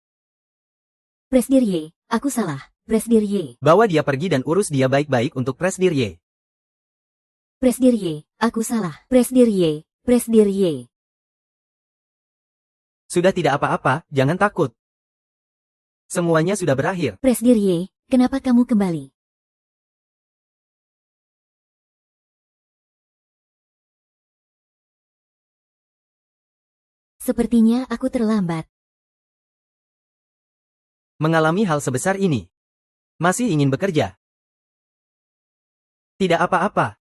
Presdirye, aku salah. Presdirye. Bawa dia pergi dan urus dia baik-baik untuk Presdirye. Presdirye, aku salah. Presdirye. Sudah tidak apa-apa, jangan takut. Semuanya sudah berakhir. Presdirye, kenapa kamu kembali? Sepertinya aku terlambat. Mengalami hal sebesar ini. Masih ingin bekerja? Tidak apa-apa.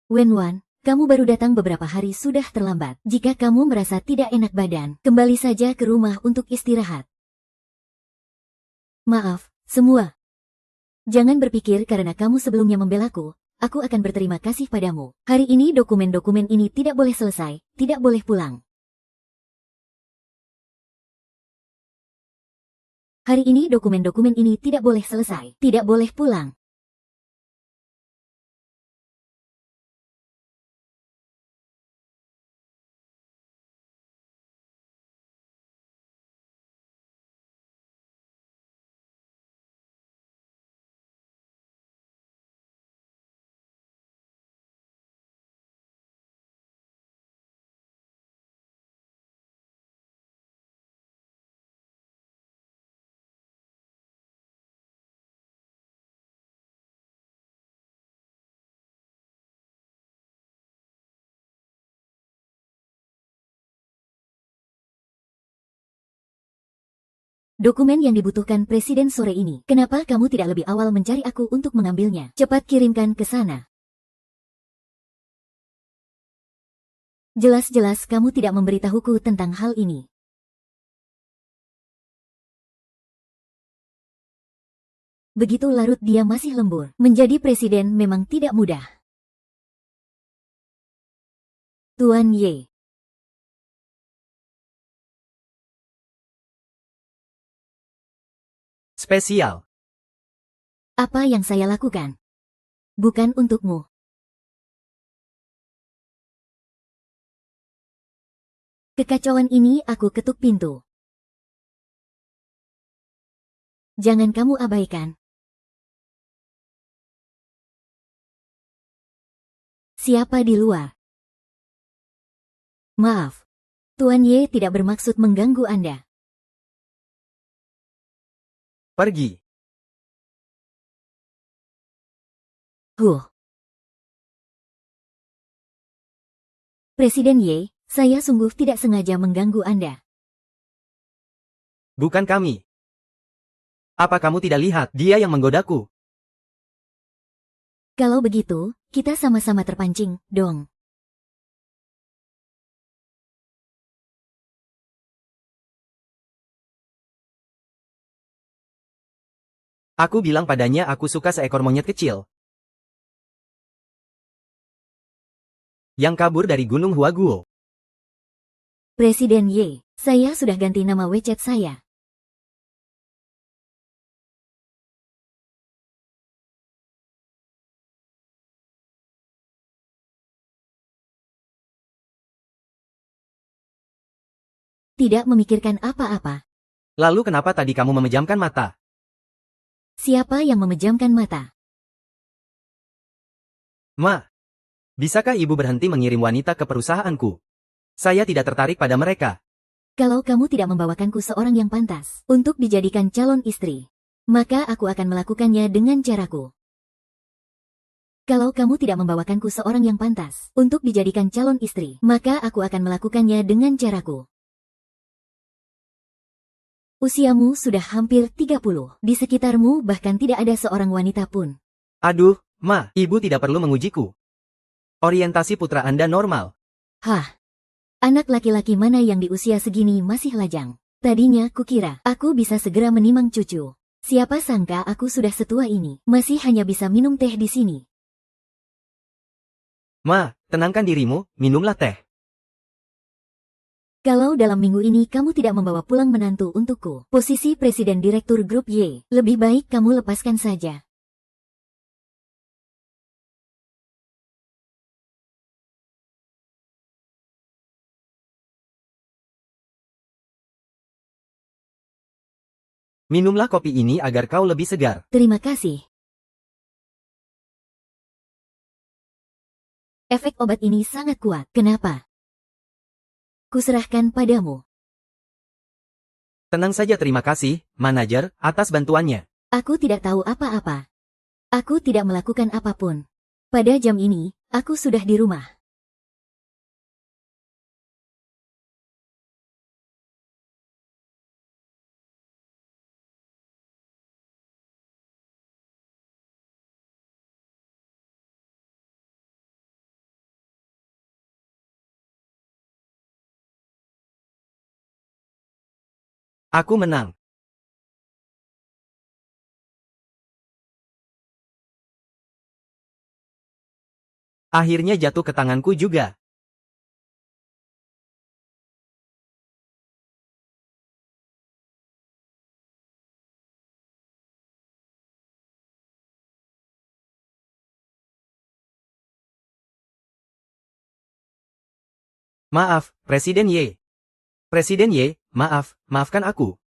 Wenwan, kamu baru datang beberapa hari sudah terlambat. Jika kamu merasa tidak enak badan, kembali saja ke rumah untuk istirahat. Maaf, semua. Jangan berpikir karena kamu sebelumnya membelaku, aku akan berterima kasih padamu. Hari ini dokumen-dokumen ini tidak boleh selesai, tidak boleh pulang. Hari ini dokumen-dokumen ini tidak boleh selesai, tidak boleh pulang. Dokumen yang dibutuhkan Presiden sore ini. Kenapa kamu tidak lebih awal mencari aku untuk mengambilnya? Cepat kirimkan ke sana. Jelas-jelas kamu tidak memberitahuku tentang hal ini. Begitu larut dia masih lembur. Menjadi presiden memang tidak mudah. Tuan Ye. Spesial. Apa yang saya lakukan? Bukan untukmu. Kekacauan ini aku ketuk pintu. Jangan kamu abaikan. Siapa di luar? Maaf. Tuan Ye tidak bermaksud mengganggu Anda. Pergi. Presiden Ye, saya sungguh tidak sengaja mengganggu Anda. Bukan kami. Apa kamu tidak lihat, dia yang menggodaku? Kalau begitu, kita sama-sama terpancing, dong. Aku bilang padanya aku suka seekor monyet kecil. Yang kabur dari Gunung Huaguo. Presiden Ye, saya sudah ganti nama WeChat saya. Tidak memikirkan apa-apa. Lalu kenapa tadi kamu memejamkan mata? Siapa yang memejamkan mata? Ma, bisakah ibu berhenti mengirim wanita ke perusahaanku? Saya tidak tertarik pada mereka. Kalau kamu tidak membawakanku seorang yang pantas untuk dijadikan calon istri, maka aku akan melakukannya dengan caraku. Kalau kamu tidak membawakanku seorang yang pantas untuk dijadikan calon istri, maka aku akan melakukannya dengan caraku. Usiamu sudah hampir 30. Di sekitarmu bahkan tidak ada seorang wanita pun. Aduh, Ma, ibu tidak perlu mengujiku. Orientasi putra Anda normal. Hah? Anak laki-laki mana yang di usia segini masih lajang? Tadinya kukira aku bisa segera menimang cucu. Siapa sangka aku sudah setua ini, masih hanya bisa minum teh di sini. Ma, tenangkan dirimu, minumlah teh. Kalau dalam minggu ini kamu tidak membawa pulang menantu untukku, posisi Presiden Direktur Grup Y, lebih baik kamu lepaskan saja. Minumlah kopi ini agar kau lebih segar. Terima kasih. Efek obat ini sangat kuat. Kenapa? Kuserahkan padamu. Tenang saja, terima kasih, manajer, atas bantuannya. Aku tidak tahu apa-apa. Aku tidak melakukan apapun. Pada jam ini, aku sudah di rumah. Aku menang. Akhirnya jatuh ke tanganku juga. Maaf, Presiden Y. Presiden Y, maafkan aku.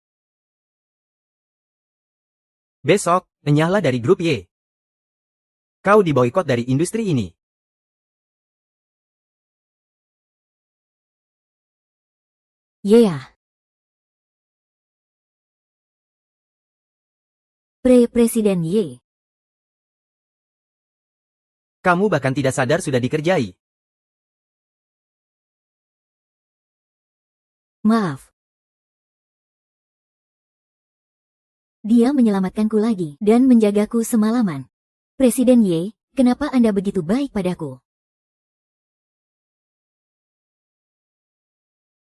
Besok, enyahlah dari grup Y. Kau diboikot dari industri ini. Yeah. Presiden Y. Kamu bahkan tidak sadar sudah dikerjai. Maaf. Dia menyelamatkanku lagi dan menjagaku semalaman. Presiden Y, kenapa Anda begitu baik padaku?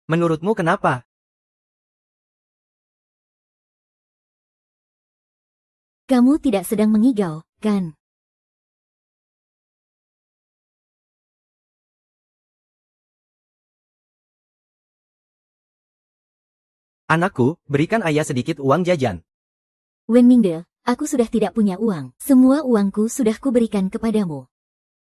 Menurutmu kenapa? Kamu tidak sedang mengigau, kan? Anakku, berikan ayah sedikit uang jajan. Wen Mingde, aku sudah tidak punya uang. Semua uangku sudah kuberikan kepadamu.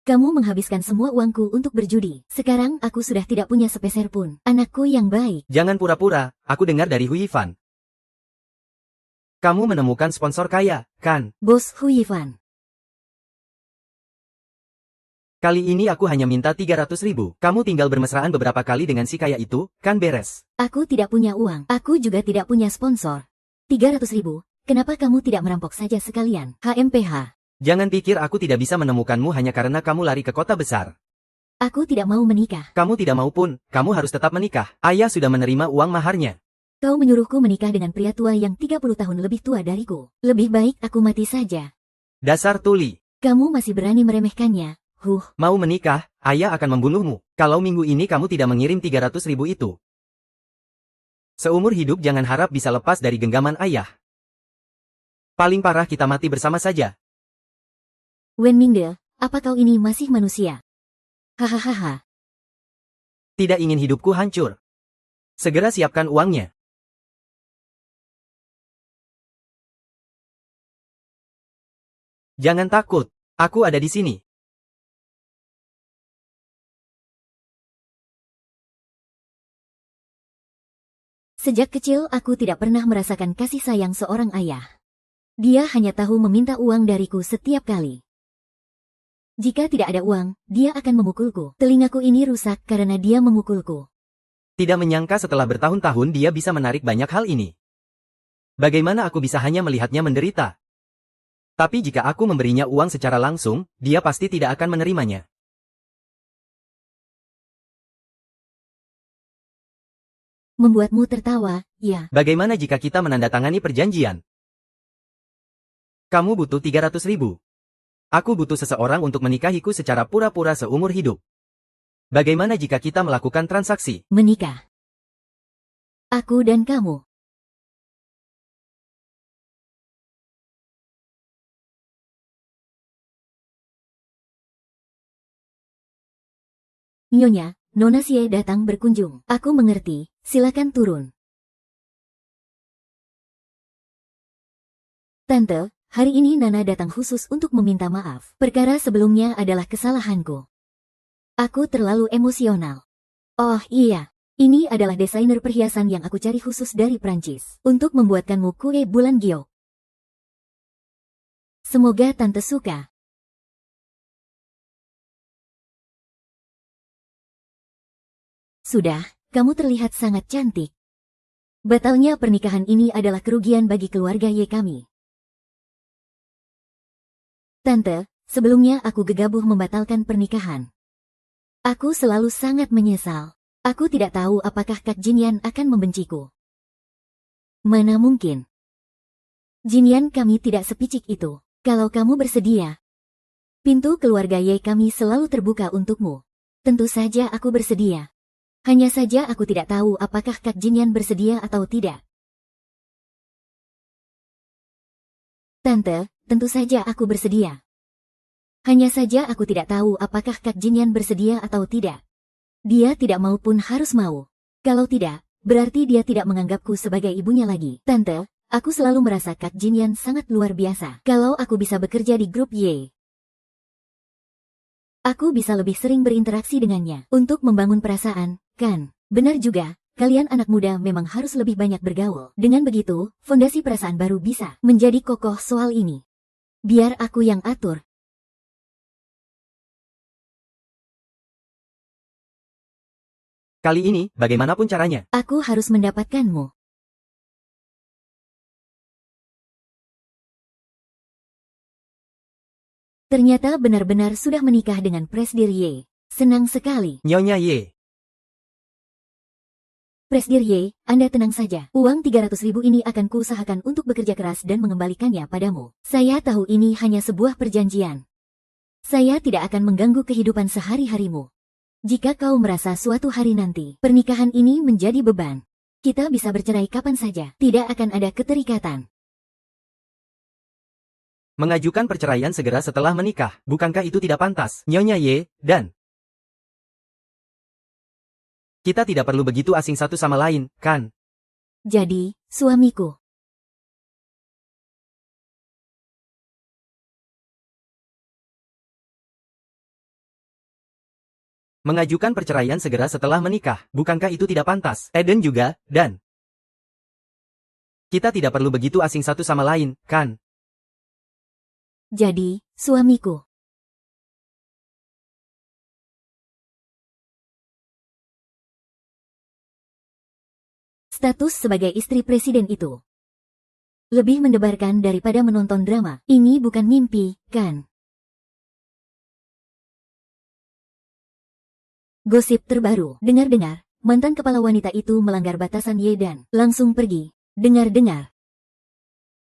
Kamu menghabiskan semua uangku untuk berjudi. Sekarang aku sudah tidak punya sepeser pun. Anakku yang baik. Jangan pura-pura, aku dengar dari Hu Yifan. Kamu menemukan sponsor kaya, kan? Bos Hu Yifan. Kali ini aku hanya minta 300.000. Kamu tinggal bermesraan beberapa kali dengan si kaya itu, kan beres? Aku tidak punya uang. Aku juga tidak punya sponsor. 300.000. Kenapa kamu tidak merampok saja sekalian? HMPH. Jangan pikir aku tidak bisa menemukanmu hanya karena kamu lari ke kota besar. Aku tidak mau menikah. Kamu tidak mau pun, kamu harus tetap menikah. Ayah sudah menerima uang maharnya. Kau menyuruhku menikah dengan pria tua yang 30 tahun lebih tua dariku. Lebih baik aku mati saja. Dasar tuli. Kamu masih berani meremehkannya. Mau menikah, ayah akan membunuhmu. Kalau minggu ini kamu tidak mengirim 300.000 itu. Seumur hidup jangan harap bisa lepas dari genggaman ayah. Paling parah kita mati bersama saja. Wen Mingde, apa kau ini masih manusia? Hahaha. Tidak ingin hidupku hancur. Segera siapkan uangnya. Jangan takut, aku ada di sini. Sejak kecil aku tidak pernah merasakan kasih sayang seorang ayah. Dia hanya tahu meminta uang dariku setiap kali. Jika tidak ada uang, dia akan memukulku. Telingaku ini rusak karena dia memukulku. Tidak menyangka setelah bertahun-tahun dia bisa menarik banyak hal ini. Bagaimana aku bisa hanya melihatnya menderita? Tapi jika aku memberinya uang secara langsung, dia pasti tidak akan menerimanya. Membuatmu tertawa, ya. Bagaimana jika kita menandatangani perjanjian? Kamu butuh 300.000. Aku butuh seseorang untuk menikahiku secara pura-pura seumur hidup. Bagaimana jika kita melakukan transaksi? Menikah. Aku dan kamu. Nyonya, Nona Xie datang berkunjung. Aku mengerti, silakan turun. Tante, hari ini Nana datang khusus untuk meminta maaf. Perkara sebelumnya adalah kesalahanku. Aku terlalu emosional. Oh iya, ini adalah desainer perhiasan yang aku cari khusus dari Prancis. Untuk membuatkanmu kue bulan giok. Semoga Tante suka. Sudah, kamu terlihat sangat cantik. Batalnya pernikahan ini adalah kerugian bagi keluarga Ye kami. Tante, sebelumnya aku gegabah membatalkan pernikahan. Aku selalu sangat menyesal. Aku tidak tahu apakah Kak Jinyan akan membenciku. Mana mungkin. Jinyan kami tidak sepicik itu. Kalau kamu bersedia, pintu keluarga Ye kami selalu terbuka untukmu. Tentu saja aku bersedia. Hanya saja aku tidak tahu apakah Kak Jinyan bersedia atau tidak. Tante, tentu saja aku bersedia. Hanya saja aku tidak tahu apakah Kak Jinyan bersedia atau tidak. Dia tidak mau pun harus mau. Kalau tidak, berarti dia tidak menganggapku sebagai ibunya lagi. Tante, aku selalu merasa Kak Jinyan sangat luar biasa. Kalau aku bisa bekerja di grup Y, aku bisa lebih sering berinteraksi dengannya. Untuk membangun perasaan, kan? Benar juga, kalian anak muda memang harus lebih banyak bergaul. Dengan begitu, fondasi perasaan baru bisa menjadi kokoh soal ini. Biar aku yang atur. Kali ini, bagaimanapun caranya. Aku harus mendapatkanmu. Ternyata benar-benar sudah menikah dengan Presdir Ye. Senang sekali. Nyonya Ye. Presdir Ye, Anda tenang saja. Uang 300.000 ini akan kuusahakan untuk bekerja keras dan mengembalikannya padamu. Saya tahu ini hanya sebuah perjanjian. Saya tidak akan mengganggu kehidupan sehari-harimu. Jika kau merasa suatu hari nanti, pernikahan ini menjadi beban, kita bisa bercerai kapan saja. Tidak akan ada keterikatan. Mengajukan perceraian segera setelah menikah, bukankah itu tidak pantas? Nyonya Ye, dan kita tidak perlu begitu asing satu sama lain, kan? Jadi, suamiku. Mengajukan perceraian segera setelah menikah, bukankah itu tidak pantas? Eden juga, dan kita tidak perlu begitu asing satu sama lain, kan? Jadi, suamiku. Status sebagai istri presiden itu lebih mendebarkan daripada menonton drama. Ini bukan mimpi, kan? Gosip terbaru. Dengar-dengar, Mantan kepala wanita itu melanggar batasan Ye dan langsung pergi. Dengar-dengar.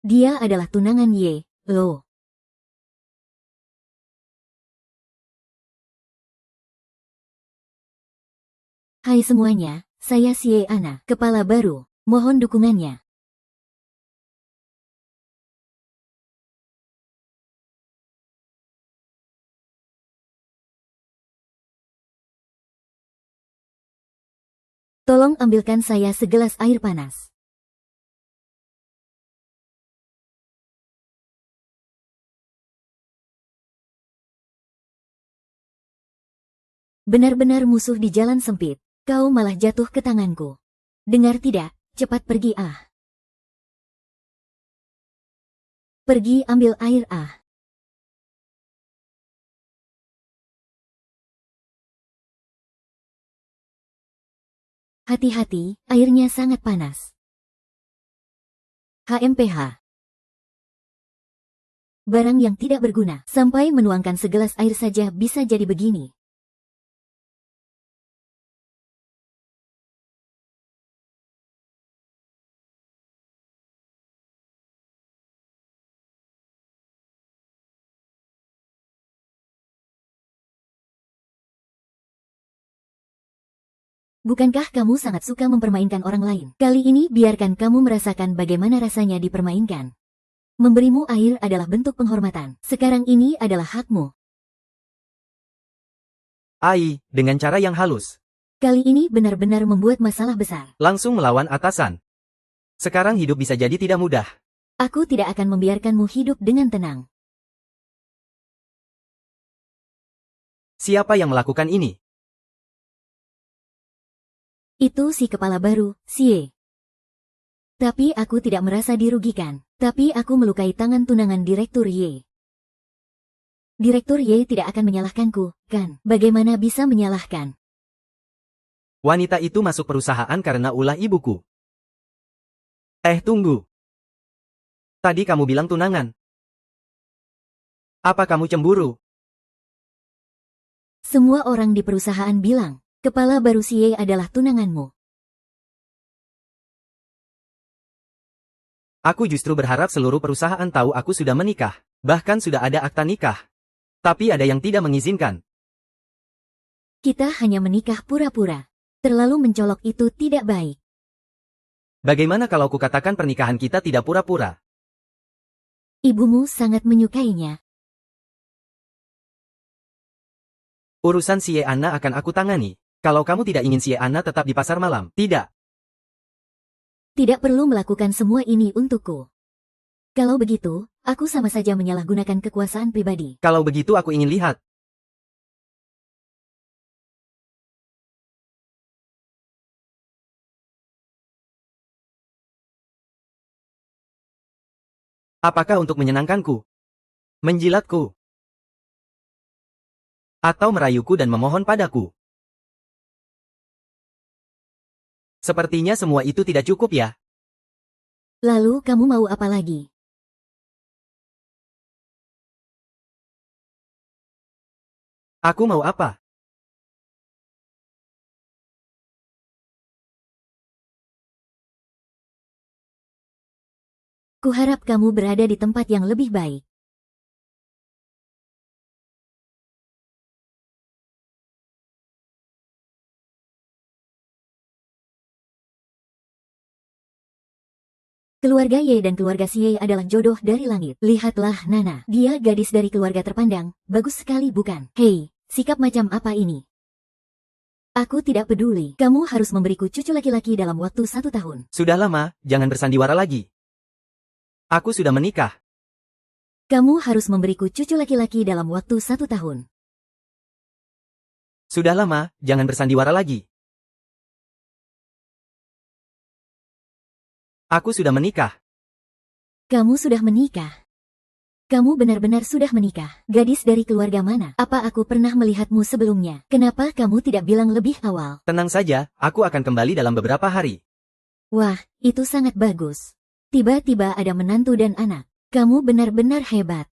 Dia adalah tunangan Ye, Lo. Hai semuanya, saya Xie Ana, kepala baru. Mohon dukungannya. Tolong ambilkan saya segelas air panas. Benar-benar musuh di jalan sempit. Kau malah jatuh ke tanganku. Dengar tidak? Cepat pergi ah. Pergi ambil air ah. Hati-hati, airnya sangat panas. HMPH. Barang yang tidak berguna, sampai menuangkan segelas air saja bisa jadi begini. Bukankah kamu sangat suka mempermainkan orang lain? Kali ini biarkan kamu merasakan bagaimana rasanya dipermainkan. Memberimu air adalah bentuk penghormatan. Sekarang ini adalah hakmu. Ai, dengan cara yang halus. Kali ini benar-benar membuat masalah besar. Langsung melawan atasan. Sekarang hidup bisa jadi tidak mudah. Aku tidak akan membiarkanmu hidup dengan tenang. Siapa yang melakukan ini? Itu si kepala baru, Xie. Tapi aku tidak merasa dirugikan. Tapi aku melukai tangan tunangan Direktur Ye. Direktur Ye tidak akan menyalahkanku, kan? Bagaimana bisa menyalahkan? Wanita itu masuk perusahaan karena ulah ibuku. Tunggu. Tadi kamu bilang tunangan. Apa kamu cemburu? Semua orang di perusahaan bilang, kepala baru Xie adalah tunanganmu. Aku justru berharap seluruh perusahaan tahu aku sudah menikah. Bahkan sudah ada akta nikah. Tapi ada yang tidak mengizinkan. Kita hanya menikah pura-pura. Terlalu mencolok itu tidak baik. Bagaimana kalau kukatakan pernikahan kita tidak pura-pura? Ibumu sangat menyukainya. Urusan Xie Anna akan aku tangani. Kalau kamu tidak ingin Xie Anna tetap di pasar malam, tidak. Tidak perlu melakukan semua ini untukku. Kalau begitu, aku sama saja menyalahgunakan kekuasaan pribadi. Kalau begitu aku ingin lihat. Apakah untuk menyenangkanku? Menjilatku? Atau merayuku dan memohon padaku? Sepertinya semua itu tidak cukup ya. Lalu kamu mau apa lagi? Aku mau apa? Kuharap kamu berada di tempat yang lebih baik. Keluarga Ye dan keluarga Xie adalah jodoh dari langit. Lihatlah Nana, dia gadis dari keluarga terpandang, bagus sekali bukan? Hei, sikap macam apa ini? Aku tidak peduli, kamu harus memberiku cucu laki-laki dalam waktu 1 tahun. Sudah lama, jangan bersandiwara lagi. Aku sudah menikah. Kamu harus memberiku cucu laki-laki dalam waktu 1 tahun. Sudah lama, jangan bersandiwara lagi. Aku sudah menikah. Kamu sudah menikah. Kamu benar-benar sudah menikah. Gadis dari keluarga mana? Apa aku pernah melihatmu sebelumnya? Kenapa kamu tidak bilang lebih awal? Tenang saja, aku akan kembali dalam beberapa hari. Wah, itu sangat bagus. Tiba-tiba ada menantu dan anak. Kamu benar-benar hebat.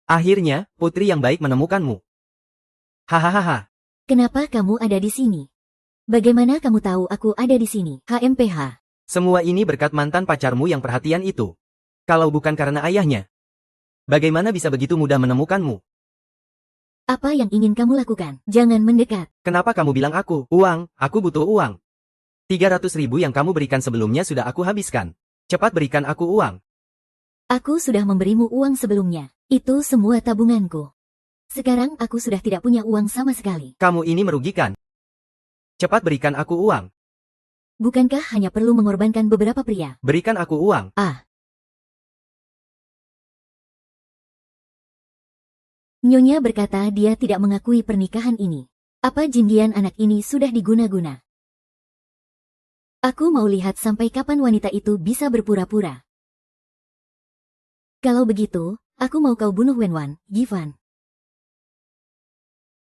Akhirnya, putri yang baik menemukanmu. Hahaha. Kenapa kamu ada di sini? Bagaimana kamu tahu aku ada di sini? HMPH. Semua ini berkat mantan pacarmu yang perhatian itu. Kalau bukan karena ayahnya, bagaimana bisa begitu mudah menemukanmu? Apa yang ingin kamu lakukan? Jangan mendekat. Kenapa kamu bilang aku butuh uang. 300.000 yang kamu berikan sebelumnya sudah aku habiskan. Cepat berikan aku uang. Aku sudah memberimu uang sebelumnya. Itu semua tabunganku. Sekarang aku sudah tidak punya uang sama sekali. Kamu ini merugikan. Cepat berikan aku uang. Bukankah hanya perlu mengorbankan beberapa pria? Berikan aku uang. Nyonya berkata dia tidak mengakui pernikahan ini. Apa Jingian anak ini sudah diguna-guna? Aku mau lihat sampai kapan wanita itu bisa berpura-pura. Kalau begitu, aku mau kau bunuh Wenwan, Givan.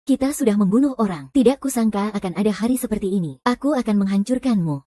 Kita sudah membunuh orang. Tidak kusangka akan ada hari seperti ini. Aku akan menghancurkanmu.